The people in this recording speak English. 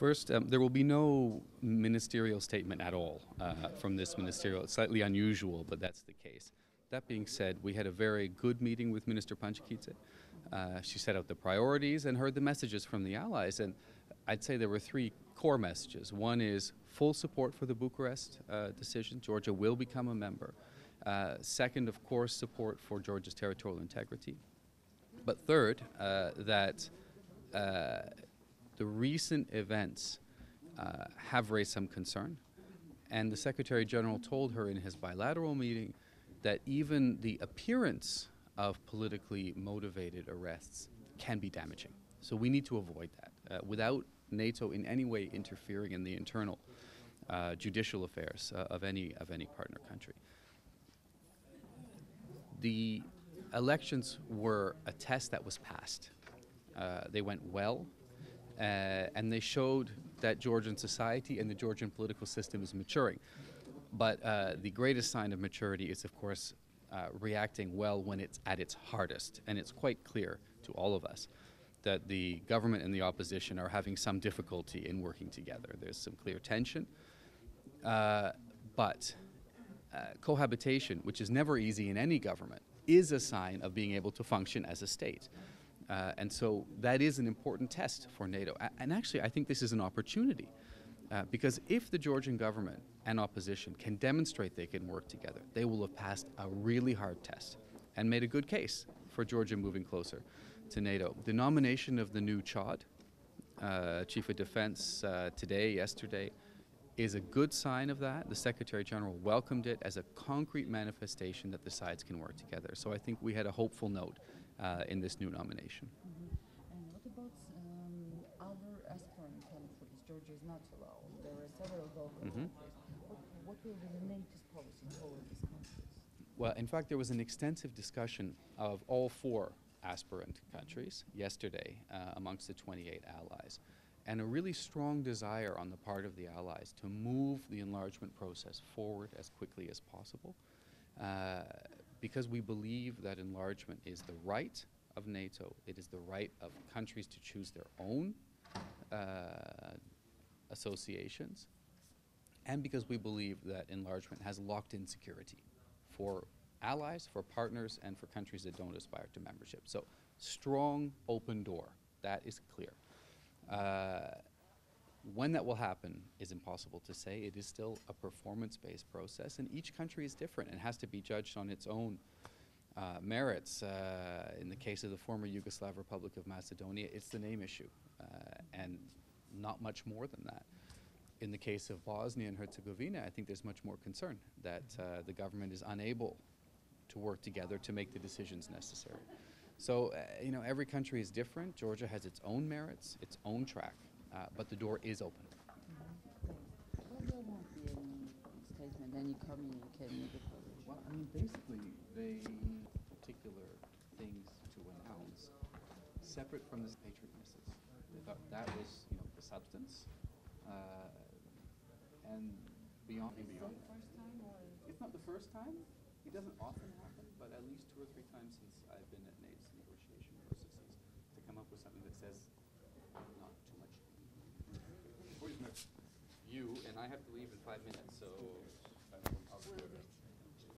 First, there will be no ministerial statement at all from this ministerial. It's slightly unusual, but that's the case. That being said, we had a very good meeting with Minister Panchikidze. She set out the priorities and heard the messages from the allies. And I'd say there were three core messages. One is full support for the Bucharest decision. Georgia will become a member. Second, of course, support for Georgia's territorial integrity. But third, that the recent events have raised some concern. And the Secretary General told her in his bilateral meeting that even the appearance of politically motivated arrests can be damaging. So we need to avoid that without NATO in any way interfering in the internal judicial affairs of any partner country. The elections were a test that was passed. They went well, and they showed that Georgian society and the Georgian political system is maturing. But the greatest sign of maturity is, of course, reacting well when it's at its hardest. And it's quite clear to all of us that the government and the opposition are having some difficulty in working together. There's some clear tension. But cohabitation, which is never easy in any government, is a sign of being able to function as a state. And so that is an important test for NATO. And actually, I think this is an opportunity. Because if the Georgian government and opposition can demonstrate they can work together, they will have passed a really hard test and made a good case for Georgia moving closer to NATO. The nomination of the new Chad, Chief of Defense, yesterday, is a good sign of that. The Secretary General welcomed it as a concrete manifestation that the sides can work together. So I think we had a hopeful note in this new nomination. Mm-hmm. And what about other aspirant countries? Georgia is not allowed. There are several Balkan countries. What will be the NATO's policy toward these countries? Well, in fact, there was an extensive discussion of all four aspirant countries yesterday amongst the 28 allies, and a really strong desire on the part of the allies to move the enlargement process forward as quickly as possible, because we believe that enlargement is the right of NATO. It is the right of countries to choose their own associations, and because we believe that enlargement has locked-in security for allies, for partners, and for countries that don't aspire to membership. So, strong, open door. That is clear. When that will happen is impossible to say. It is still a performance-based process, and each country is different and has to be judged on its own merits. In the case of the former Yugoslav Republic of Macedonia, it's the name issue, and not much more than that. In the case of Bosnia and Herzegovina, I think there's much more concern that the government is unable to work together to make the decisions necessary. So, every country is different. Georgia has its own merits, its own track, but the door is open. Well, there won't be any statement, any communique. Well, basically, they particular things to announce separate from the patriot message. They thought that was, the substance, and beyond and beyond. Is that the first time, or? It's not the first time. It doesn't often happen, but at least 2 or 3 times since I've been at NATO's negotiation processes to come up with something that says not too much. You and I have to leave in 5 minutes, so I'll